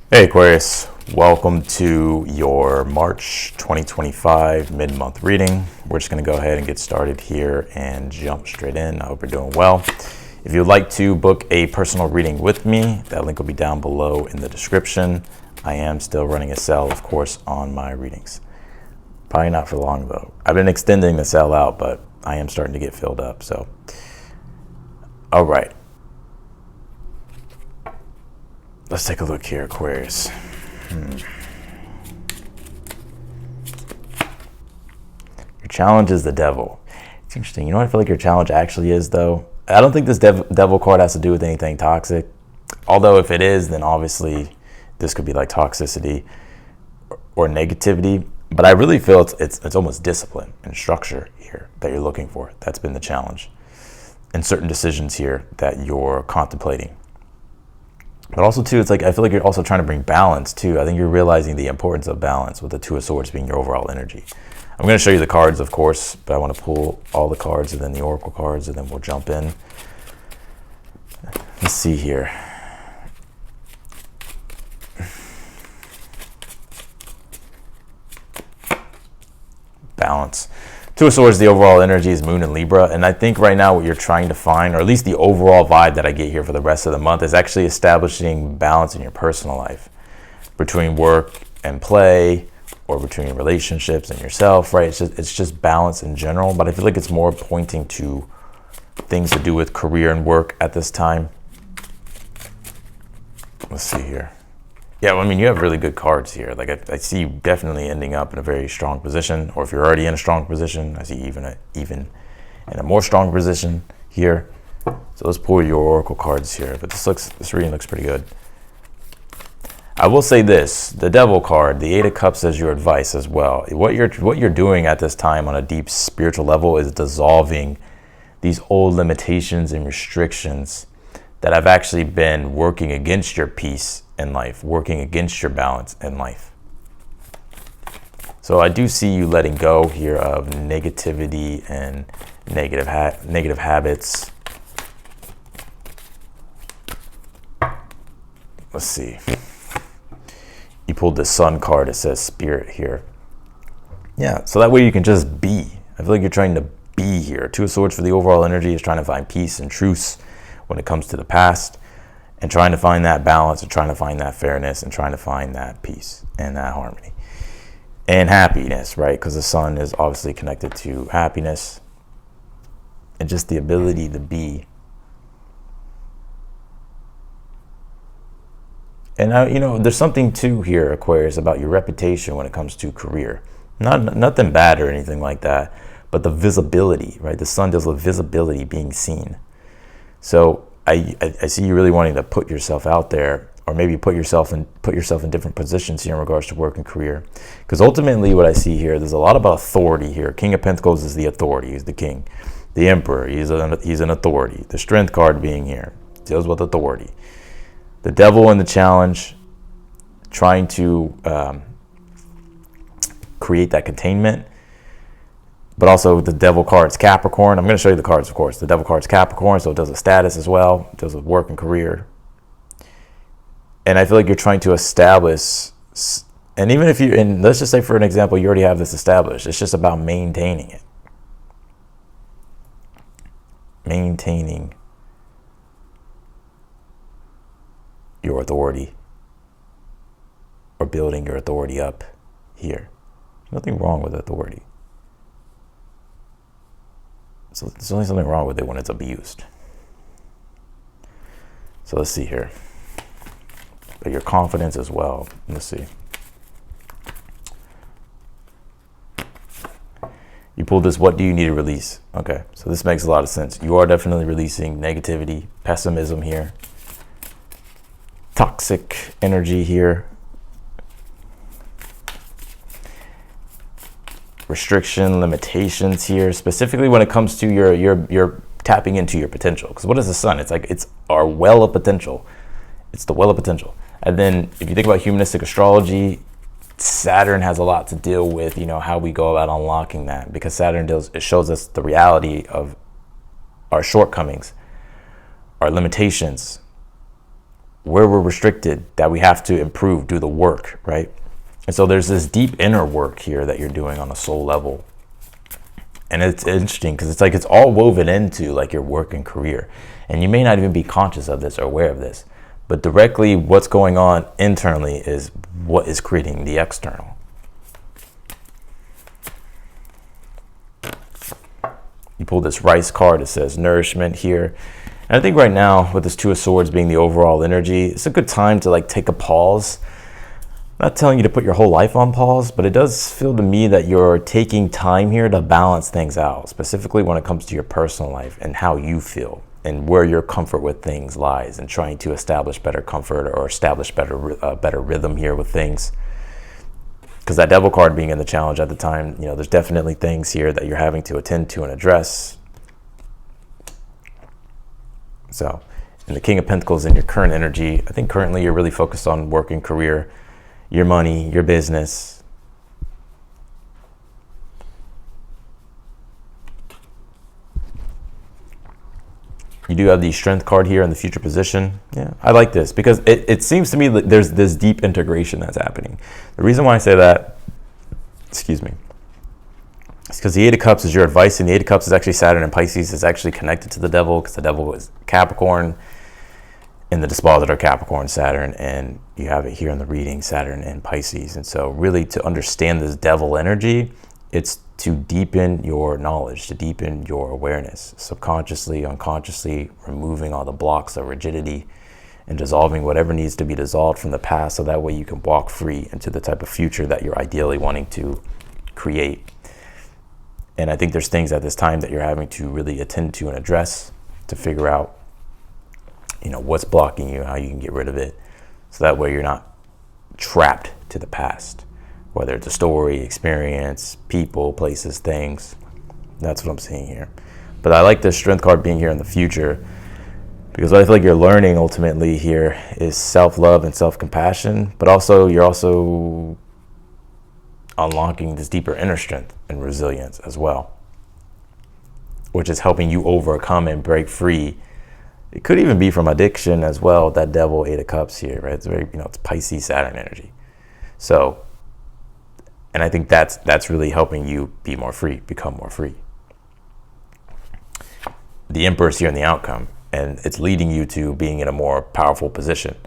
Hey Aquarius, welcome to your March 2025 mid-month reading. We're just going to go ahead and get started here and jump straight in. I hope you're doing well. If you'd like to book a personal reading with me, that link will be down below in the description. I am still running a sale, of course, on my readings. Probably not for long though. I've been extending the sale out, but I am starting to get filled up. So, all right. Let's take a look here, Aquarius. Your challenge is the devil. It's interesting. You know what I feel like your challenge actually is, though? I don't think this devil card has to do with anything toxic. Although if it is, then obviously this could be like toxicity or negativity. But I really feel it's almost discipline and structure here that you're looking for. That's been the challenge. And certain decisions here that you're contemplating. But also, too, it's like I feel like you're also trying to bring balance, too. I think you're realizing the importance of balance with the Two of Swords being your overall energy. I'm going to show you the cards, of course, but I want to pull all the cards and then the oracle cards, and then we'll jump in. Let's see here. Balance. Two of Swords, the overall energy is Moon and Libra. And I think right now what you're trying to find, or at least the overall vibe that I get here for the rest of the month, is actually establishing balance in your personal life between work and play, or between relationships and yourself, right? It's just balance in general. But I feel like it's more pointing to things to do with career and work at this time. Let's see here. Yeah, well, I mean, you have really good cards here. Like I see you definitely ending up in a very strong position, or if you're already in a strong position, I see even in a more strong position here. So let's pull your oracle cards here. But this reading looks pretty good. I will say this: the Devil card, the Eight of Cups, as your advice as well. What you're doing at this time on a deep spiritual level is dissolving these old limitations and restrictions that have actually been working against your peace in life, working against your balance in life. So I do see you letting go here of negativity and negative habits. Let's see. You pulled the Sun card. It says Spirit here. Yeah, so that way you can just be. I feel like you're trying to be here. Two of Swords for the overall energy is trying to find peace and truce when it comes to the past, and trying to find that balance, and trying to find that fairness, and trying to find that peace and that harmony and happiness, right? Because the Sun is obviously connected to happiness and just the ability to be. And there's something too here, Aquarius, about your reputation when it comes to career. Nothing bad or anything like that, but the visibility, right? The Sun deals with visibility, being seen. So I see you really wanting to put yourself out there, or maybe put yourself in different positions here in regards to work and career. Because ultimately what I see here, there's a lot about authority here. King of Pentacles is the authority. He's the king. The Emperor, he's an authority. The Strength card being here deals with authority. The Devil in the challenge, trying to create that containment. But also the Devil card's Capricorn. I'm going to show you the cards, of course. The Devil card's Capricorn, so it does with status as well. It does with work and career. And I feel like you're trying to establish, and even if and let's just say for an example, you already have this established. It's just about maintaining it. Maintaining your authority, or building your authority up here. There's nothing wrong with authority. So there's only something wrong with it when it's abused. So let's see here. But your confidence as well. Let's see. You pulled this, what do you need to release? Okay, so this makes a lot of sense. You are definitely releasing negativity, pessimism here. Toxic energy here. Restriction, limitations here, specifically when it comes to your tapping into your potential. Because what is the Sun? It's our well of potential. It's the well of potential. And then if you think about humanistic astrology, Saturn has a lot to deal with, how we go about unlocking that, because Saturn it shows us the reality of our shortcomings, our limitations, where we're restricted, that we have to improve, do the work, right? And so there's this deep inner work here that you're doing on a soul level. And it's interesting because it's like it's all woven into like your work and career. And you may not even be conscious of this or aware of this, but directly what's going on internally is what is creating the external. You pull this rice card, it says nourishment here. And I think right now with this Two of Swords being the overall energy, it's a good time to like take a pause. I'm not telling you to put your whole life on pause, but it does feel to me that you're taking time here to balance things out, specifically when it comes to your personal life and how you feel and where your comfort with things lies, and trying to establish better comfort or establish better rhythm here with things. Because that Devil card being in the challenge at the time, there's definitely things here that you're having to attend to and address. So, and the King of Pentacles in your current energy, I think currently you're really focused on work and career, your money, your business. You do have the Strength card here in the future position. Yeah, I like this because it seems to me that there's this deep integration that's happening. The reason why I say that, excuse me, is because the Eight of Cups is your advice, and the Eight of Cups is actually Saturn and Pisces. Is actually connected to the Devil because the Devil is Capricorn, and the dispositor Capricorn, Saturn, and you have it here in the reading, Saturn and Pisces. And so really to understand this Devil energy, it's to deepen your knowledge, to deepen your awareness, subconsciously, unconsciously, removing all the blocks of rigidity and dissolving whatever needs to be dissolved from the past, so that way you can walk free into the type of future that you're ideally wanting to create. And I think there's things at this time that you're having to really attend to and address to figure out, what's blocking you, how you can get rid of it, so that way you're not trapped to the past. Whether it's a story, experience, people, places, things. That's what I'm seeing here. But I like the Strength card being here in the future, because what I feel like you're learning ultimately here is self-love and self-compassion, but also you're also unlocking this deeper inner strength and resilience as well, which is helping you overcome and break free. It could even be from addiction as well, that Devil, Eight of Cups here, right? It's very, it's Pisces, Saturn energy. So, and I think that's really helping you be more free, become more free. The Emperor is here in the outcome, and it's leading you to being in a more powerful position,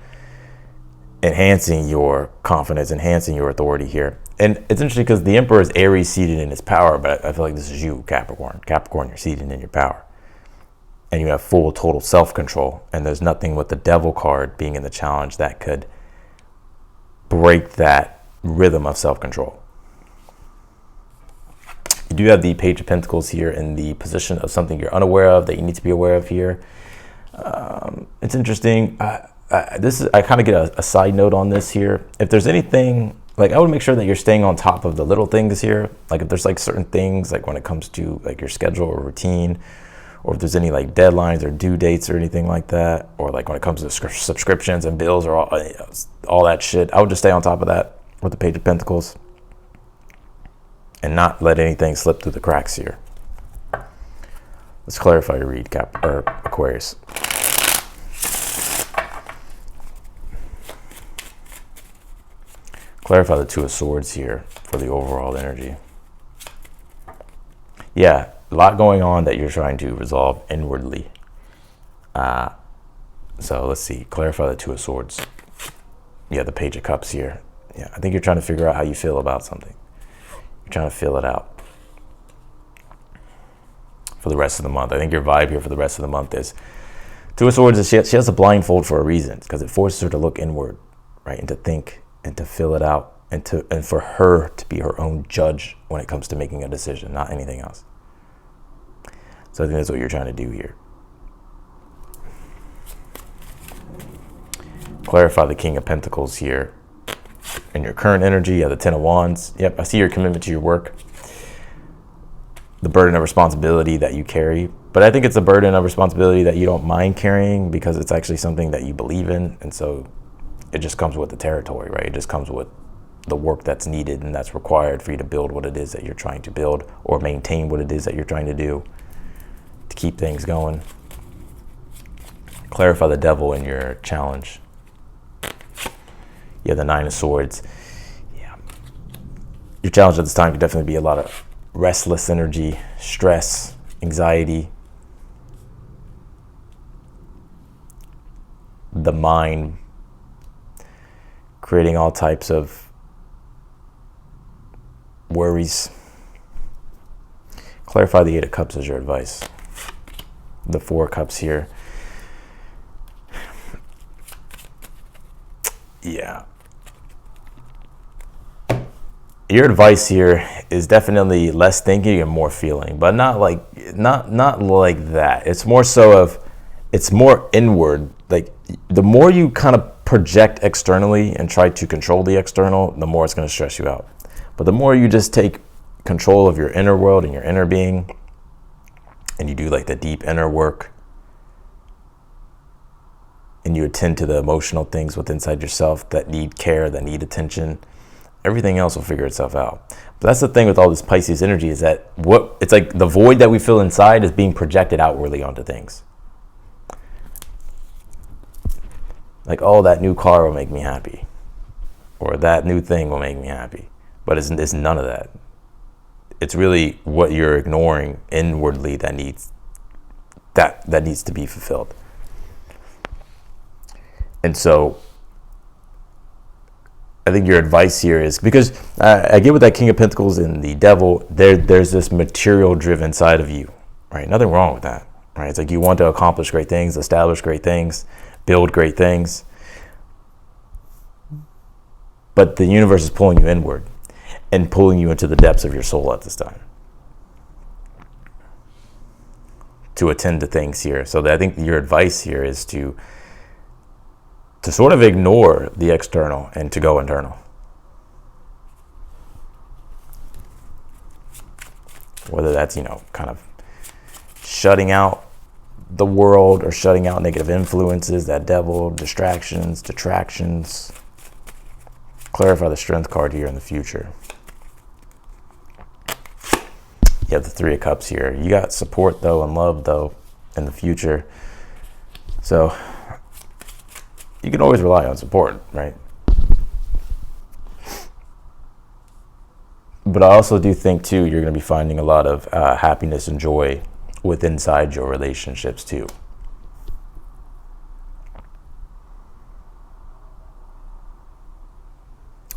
enhancing your confidence, enhancing your authority here. And it's interesting because the Emperor is Aries, seated in his power, but I feel like this is you, Capricorn. Capricorn, you're seated in your power. And you have full, total self-control. And there's nothing with the Devil card being in the challenge that could break that rhythm of self-control. You do have the Page of Pentacles here in the position of something you're unaware of that you need to be aware of here. It's interesting. I kind of get a side note on this here. If there's anything, like I would make sure that you're staying on top of the little things here. Like if there's like certain things, like when it comes to like your schedule or routine, or if there's any like deadlines or due dates or anything like that, or like when it comes to subscriptions and bills or all that shit, I would just stay on top of that with the Page of Pentacles and not let anything slip through the cracks here. Let's clarify your read, Aquarius. Clarify the Two of Swords here for the overall energy. Yeah, a lot going on that you're trying to resolve inwardly. So let's see, clarify the Two of Swords. Yeah, the Page of Cups here. Yeah, I think you're trying to figure out how you feel about something. You're trying to feel it out for the rest of the month. I think your vibe here for the rest of the month is Two of Swords. She has a blindfold for a reason, because it forces her to look inward, right, and to think and to fill it out, and for her to be her own judge when it comes to making a decision, not anything else. So I think that's what you're trying to do here. Clarify the King of Pentacles here in your current energy. Yeah, the Ten of Wands. Yep, I see your commitment to your work, the burden of responsibility that you carry. But I think it's a burden of responsibility that you don't mind carrying, because it's actually something that you believe in. And so it just comes with the territory, right? It just comes with the work that's needed and that's required for you to build what it is that you're trying to build, or maintain what it is that you're trying to do to keep things going. Clarify the Devil in your challenge. You have the Nine of Swords. Yeah. Your challenge at this time could definitely be a lot of restless energy, stress, anxiety. The mind creating all types of worries. Clarify the Eight of Cups as your advice. The Four of Cups here. Yeah. Your advice here is definitely less thinking and more feeling, but not like that. It's more so of, it's more inward. Like the more you kind of project externally and try to control the external, the more it's going to stress you out. But the more you just take control of your inner world and your inner being, and you do like the deep inner work, and you attend to the emotional things within inside yourself that need care, that need attention, everything else will figure itself out. But that's the thing with all this Pisces energy, is that it's like the void that we feel inside is being projected outwardly onto things. Like, oh, that new car will make me happy, or that new thing will make me happy. But it's none of that. It's really what you're ignoring inwardly that needs to be fulfilled. And so I think your advice here is, because I get with that King of Pentacles and the Devil, there's this material driven side of you, right? Nothing wrong with that, right? It's like you want to accomplish great things, establish great things, build great things. But the universe is pulling you inward and pulling you into the depths of your soul at this time to attend to things here. So I think your advice here is to sort of ignore the external and to go internal. Whether that's, kind of shutting out the world or shutting out negative influences, that Devil, distractions, detractions. Clarify the Strength card here in the future. You have the Three of Cups here. You got support, though, and love, though, in the future. So you can always rely on support, right? But I also do think, too, you're going to be finding a lot of happiness and joy inside your relationships, too.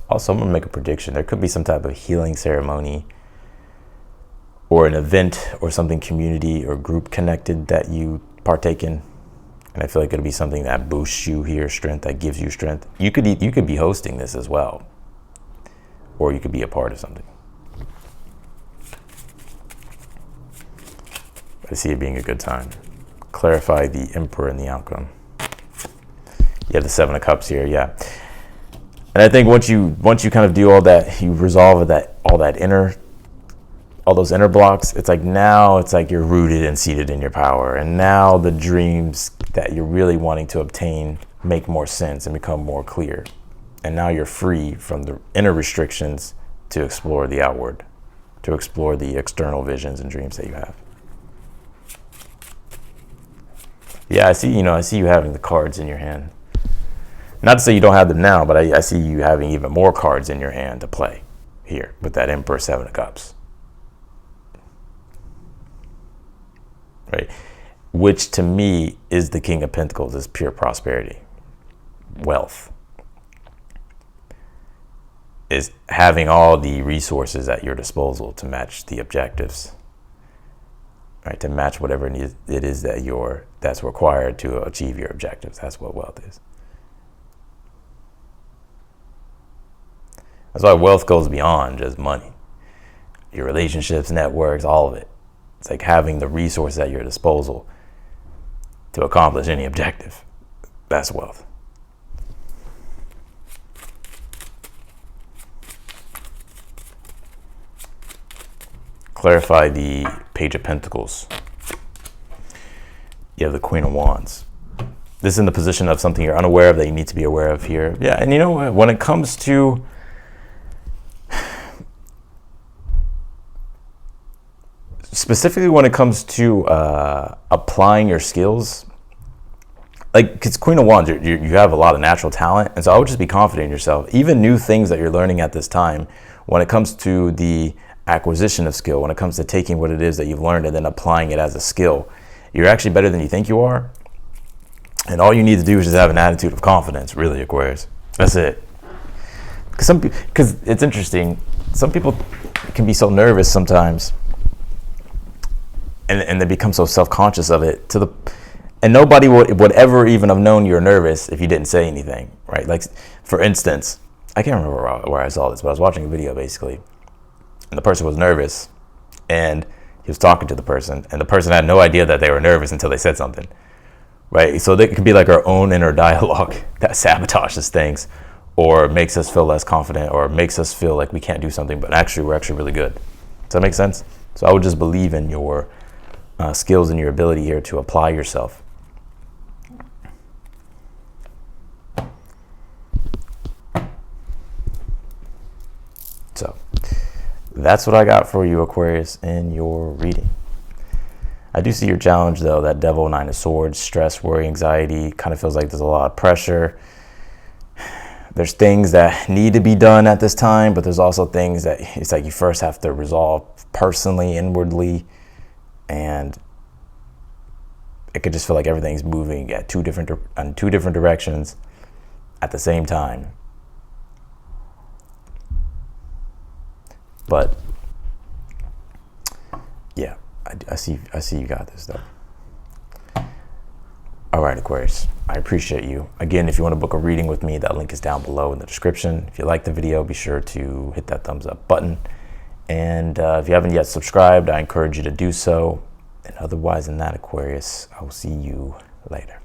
Also, I'm going to make a prediction. There could be some type of healing ceremony or an event or something community or group connected that you partake in. And I feel like it'll be something that boosts you here, strength, that gives you strength. You could be hosting this as well. Or you could be a part of something. I see it being a good time. Clarify the Emperor and the outcome. You have the Seven of Cups here, yeah. And I think once you kind of do all that, you resolve all those inner blocks, it's like now it's like you're rooted and seated in your power. And now the dreams that you're really wanting to obtain make more sense and become more clear. And now you're free from the inner restrictions to explore the outward, to explore the external visions and dreams that you have. Yeah, I see you having the cards in your hand. Not to say you don't have them now, but I see you having even more cards in your hand to play here with that Emperor, Seven of Cups. Right? Which to me is the King of Pentacles, is pure prosperity, wealth. Is having all the resources at your disposal to match the objectives. Right? To match whatever it is that's required to achieve your objectives. That's what wealth is. That's why wealth goes beyond just money. Your relationships, networks, all of it. It's like having the resources at your disposal to accomplish any objective. That's wealth. Clarify the Page of Pentacles. You have the Queen of Wands. This is in the position of something you're unaware of that you need to be aware of here. Yeah, and you know what? When it comes to specifically when it comes to applying your skills, like, because Queen of Wands, you have a lot of natural talent, and so I would just be confident in yourself. Even new things that you're learning at this time, when it comes to the acquisition of skill, when it comes to taking what it is that you've learned and then applying it as a skill, you're actually better than you think you are. And all you need to do is just have an attitude of confidence, really, Aquarius. That's it. Because it's interesting, some people can be so nervous sometimes, and they become so self-conscious of it and nobody would ever even have known you're nervous if you didn't say anything, right? Like, for instance, I can't remember where I saw this, but I was watching a video basically, and the person was nervous, and he was talking to the person, and the person had no idea that they were nervous until they said something, right? So it could be like our own inner dialogue that sabotages things, or makes us feel less confident, or makes us feel like we can't do something, but actually we're actually really good. Does that make sense? So I would just believe in your skills and your ability here to apply yourself. So that's what I got for you, Aquarius, in your reading. I do see your challenge, though, that Devil, Nine of Swords, stress, worry, anxiety. Kind of feels like there's a lot of pressure. There's things that need to be done at this time, but there's also things that it's like you first have to resolve personally, inwardly, and it could just feel like everything's moving in two different directions at the same time. But yeah, I see you got this, though. All right, Aquarius, I appreciate you. Again, if you want to book a reading with me, that link is down below in the description. If you like the video, be sure to hit that thumbs up button. And if you haven't yet subscribed, I encourage you to do so. And otherwise than that, Aquarius, I will see you later.